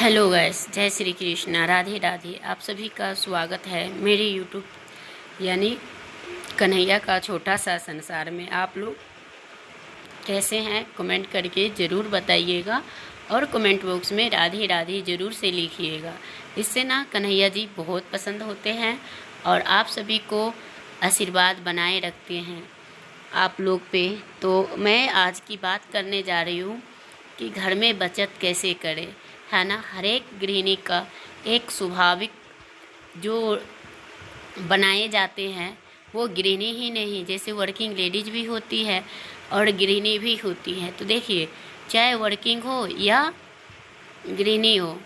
Hello guys, जय श्री कृष्णा, राधे राधे। आप सभी का स्वागत है मेरे यूट्यूब यानी कन्हैया का छोटा सा संसार में। आप लोग कैसे हैं कमेंट करके ज़रूर बताइएगा और कमेंट बॉक्स में राधे राधे ज़रूर से लिखिएगा। इससे ना कन्हैया जी बहुत पसंद होते हैं और आप सभी को आशीर्वाद बनाए रखते हैं आप लोग पे। तो मैं आज की बात करने जा रही हूँ कि घर में बचत कैसे करें, है ना। हर एक गृहिणी का एक स्वाभाविक जो बनाए जाते हैं वो गृहिणी ही नहीं, जैसे वर्किंग लेडीज भी होती है और गृहिणी भी होती है। तो देखिए, चाहे वर्किंग हो या गृहिणी हो,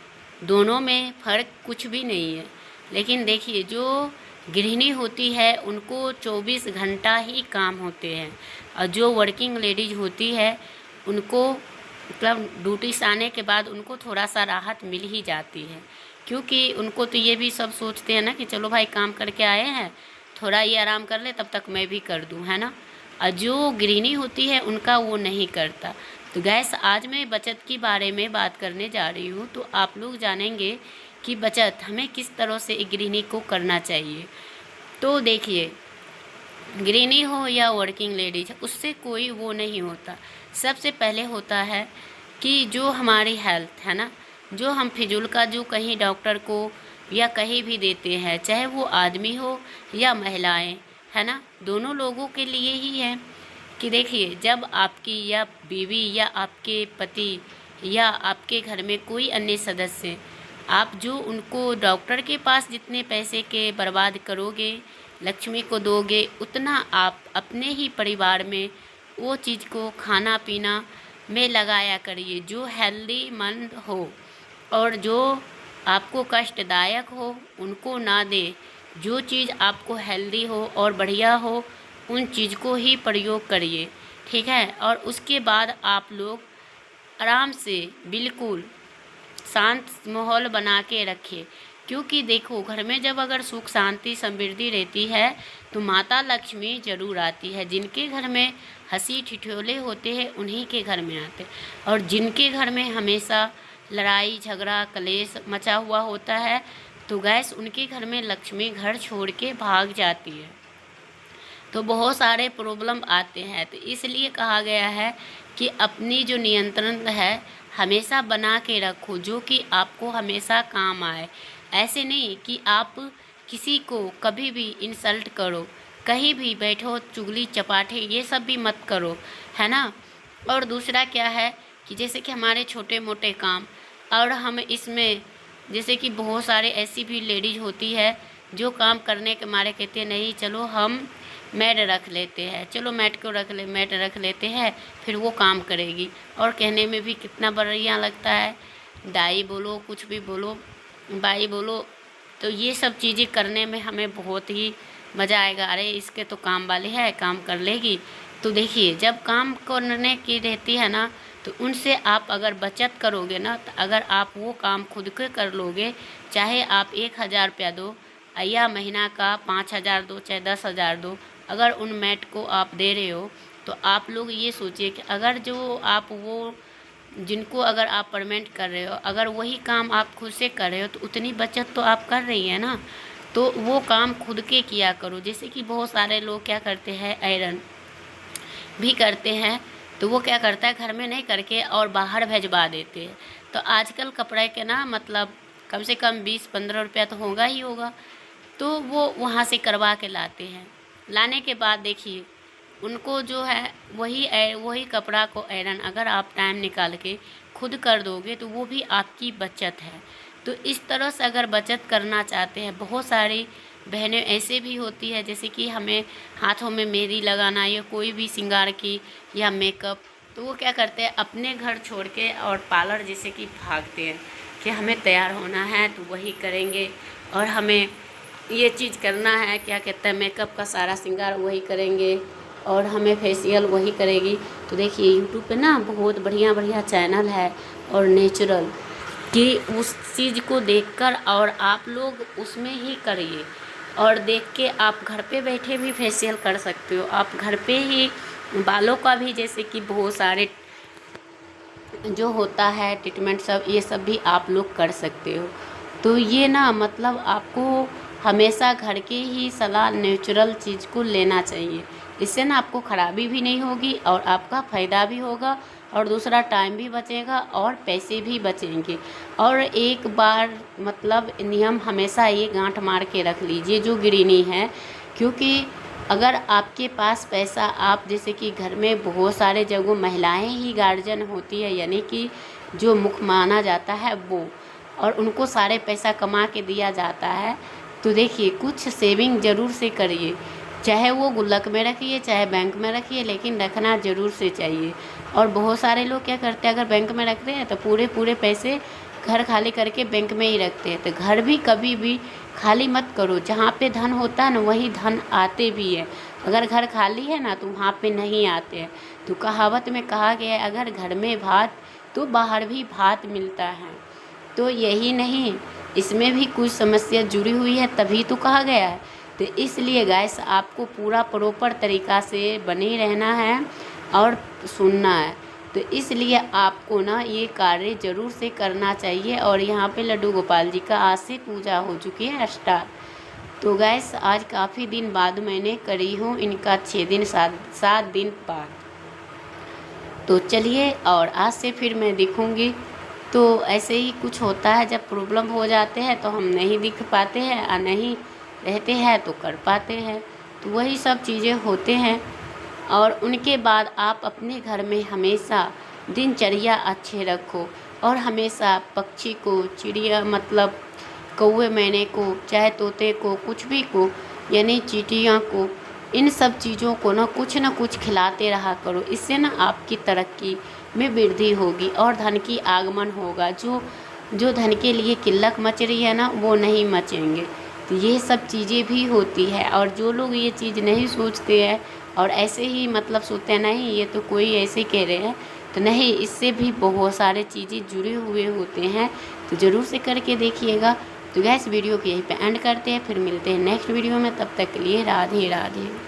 दोनों में फ़र्क कुछ भी नहीं है। लेकिन देखिए, जो गृहिणी होती है उनको 24 घंटा ही काम होते हैं और जो वर्किंग लेडीज होती है उनको मतलब ड्यूटी से आने के बाद उनको थोड़ा सा राहत मिल ही जाती है, क्योंकि उनको तो ये भी सब सोचते हैं ना कि चलो भाई काम करके आए हैं, थोड़ा ये आराम कर ले, तब तक मैं भी कर दूं, है ना। और जो गृहिणी होती है उनका वो नहीं करता। तो गैस, आज मैं बचत के बारे में बात करने जा रही हूँ। तो आप लोग जानेंगे कि बचत हमें किस तरह से एक गृहिणी को करना चाहिए। तो देखिए, गृहिणी हो या वर्किंग लेडीज, उससे कोई वो नहीं होता। सबसे पहले होता है कि जो हमारी हेल्थ है ना, जो हम फिजूल का जो कहीं डॉक्टर को या कहीं भी देते हैं, चाहे वो आदमी हो या महिलाएं, है ना, दोनों लोगों के लिए ही है। कि देखिए, जब आपकी या बीवी या आपके पति या आपके घर में कोई अन्य सदस्य, आप जो उनको डॉक्टर के पास जितने पैसे के बर्बाद करोगे, लक्ष्मी को दोगे, उतना आप अपने ही परिवार में वो चीज़ को खाना पीना में लगाया करिए जो हेल्दी मंद हो, और जो आपको कष्टदायक हो उनको ना दे। जो चीज़ आपको हेल्दी हो और बढ़िया हो उन चीज़ को ही प्रयोग करिए, ठीक है। और उसके बाद आप लोग आराम से बिल्कुल शांत माहौल बना के रखिए, क्योंकि देखो, घर में जब अगर सुख शांति समृद्धि रहती है तो माता लक्ष्मी जरूर आती है। जिनके घर में हंसी ठिठोले होते हैं उन्हीं के घर में आते हैं, और जिनके घर में हमेशा लड़ाई झगड़ा कलेश मचा हुआ होता है तो गैस उनके घर में लक्ष्मी घर छोड़ के भाग जाती है। तो बहुत सारे प्रॉब्लम आते हैं। तो इसलिए कहा गया है कि अपनी जो नियंत्रण है हमेशा बना के रखो, जो कि आपको हमेशा काम आए। ऐसे नहीं कि आप किसी को कभी भी इंसल्ट करो, कहीं भी बैठो चुगली चपाटे ये सब भी मत करो, है ना। और दूसरा क्या है कि जैसे कि हमारे छोटे मोटे काम, और हम इसमें जैसे कि बहुत सारे ऐसी भी लेडीज होती है जो काम करने के मारे कहते हैं नहीं चलो हम मैड रख लेते हैं, चलो मैड रख लेते हैं, फिर वो काम करेगी। और कहने में भी कितना बढ़िया लगता है, दाई बोलो कुछ भी बोलो, बाई बोलो, तो ये सब चीज़ें करने में हमें बहुत ही मज़ा आएगा। अरे इसके तो काम वाले है, काम कर लेगी। तो देखिए, जब काम करने की रहती है ना तो उनसे आप अगर बचत करोगे ना, तो अगर आप वो काम खुद के कर लोगे, चाहे आप 1,000 रुपया दो या महीना का 5,000 दो चाहे 10,000 दो, अगर उन मैट को आप दे रहे हो तो आप लोग ये सोचिए कि अगर जो आप वो जिनको अगर आप परमेंट कर रहे हो, अगर वही काम आप खुद से कर रहे हो तो उतनी बचत तो आप कर रही है ना। तो वो काम खुद के किया करो। जैसे कि बहुत सारे लोग क्या करते हैं, आयरन भी करते हैं, तो वो क्या करता है घर में नहीं करके और बाहर भेजवा देते हैं। तो आजकल कपड़े के ना मतलब कम से कम 20-15 रुपया तो होगा ही होगा, तो वो वहाँ से करवा के लाते हैं। लाने के बाद देखिए, उनको जो है वही कपड़ा को आयरन अगर आप टाइम निकाल के खुद कर दोगे तो वो भी आपकी बचत है। तो इस तरह से अगर बचत करना चाहते हैं, बहुत सारी बहनें ऐसे भी होती है जैसे कि हमें हाथों में मेहंदी लगाना या कोई भी श्रृंगार की या मेकअप, तो वो क्या करते हैं अपने घर छोड़ के और पार्लर जैसे कि भागते हैं कि हमें तैयार होना है तो वही करेंगे, और हमें ये चीज़ करना है, क्या कहते हैं, मेकअप का सारा श्रृंगार वही करेंगे और हमें फेशियल वही करेगी। तो देखिए, यूट्यूब पे ना बहुत बढ़िया बढ़िया चैनल है और नेचुरल कि उस चीज़ को देखकर और आप लोग उसमें ही करिए, और देख के आप घर पे बैठे भी फेशियल कर सकते हो। आप घर पे ही बालों का भी, जैसे कि बहुत सारे जो होता है ट्रीटमेंट सब, ये सब भी आप लोग कर सकते हो। तो ये ना मतलब आपको हमेशा घर के ही सलाह नेचुरल चीज़ को लेना चाहिए। इससे ना आपको ख़राबी भी नहीं होगी और आपका फ़ायदा भी होगा और दूसरा टाइम भी बचेगा और पैसे भी बचेंगे। और एक बार मतलब नियम हमेशा ये गांठ मार के रख लीजिए जो गृहिणी है, क्योंकि अगर आपके पास पैसा, आप जैसे कि घर में बहुत सारे जगहों महिलाएं ही गार्जियन होती है, यानी कि जो मुख माना जाता है वो, और उनको सारे पैसा कमा के दिया जाता है। तो देखिए कुछ सेविंग ज़रूर से करिए, चाहे वो गुल्लक में रखिए चाहे बैंक में रखिए, लेकिन रखना ज़रूर से चाहिए। और बहुत सारे लोग क्या करते हैं, अगर बैंक में रखते हैं तो पूरे पूरे पैसे घर खाली करके बैंक में ही रखते हैं। तो घर भी कभी भी खाली मत करो, जहाँ पे धन होता है ना वहीं धन आते भी है। अगर घर खाली है ना तो वहाँ पे नहीं आते हैं। तो कहावत में कहा गया है, अगर घर में भात तो बाहर भी भात मिलता है। तो यही नहीं, इसमें भी कुछ समस्या जुड़ी हुई है, तभी तो कहा गया है। तो इसलिए गाइस आपको पूरा प्रॉपर तरीक़ा से बने रहना है और सुनना है। तो इसलिए आपको ना ये कार्य ज़रूर से करना चाहिए। और यहाँ पे लड्डू गोपाल जी का आज से पूजा हो चुकी है स्टार्ट। तो गैस आज काफ़ी दिन बाद मैंने करी हूँ इनका 6 दिन 7 दिन बाद। तो चलिए और आज से फिर मैं दिखूँगी। तो ऐसे ही कुछ होता है, जब प्रॉब्लम हो जाते हैं तो हम नहीं दिख पाते हैं और नहीं रहते हैं तो कर पाते हैं। तो वही सब चीज़ें होते हैं। और उनके बाद आप अपने घर में हमेशा दिनचर्या अच्छे रखो और हमेशा पक्षी को, चिड़िया मतलब कौवे मैने को, चाहे तोते को, कुछ भी को, यानी चींटियाँ को, इन सब चीज़ों को ना कुछ खिलाते रहा करो। इससे ना आपकी तरक्की में वृद्धि होगी और धन की आगमन होगा। जो धन के लिए किल्लत मच रही है ना वो नहीं मचेंगे। तो ये सब चीज़ें भी होती है। और जो लोग ये चीज़ नहीं सोचते हैं और ऐसे ही मतलब सोचते हैं नहीं ये तो कोई ऐसे कह रहे हैं, तो नहीं, इससे भी बहुत सारे चीज़ें जुड़े हुए होते हैं। तो ज़रूर से करके देखिएगा। तो गैस वीडियो को यहीं पे एंड करते हैं, फिर मिलते हैं नेक्स्ट वीडियो में। तब तक के लिए राधे राधे।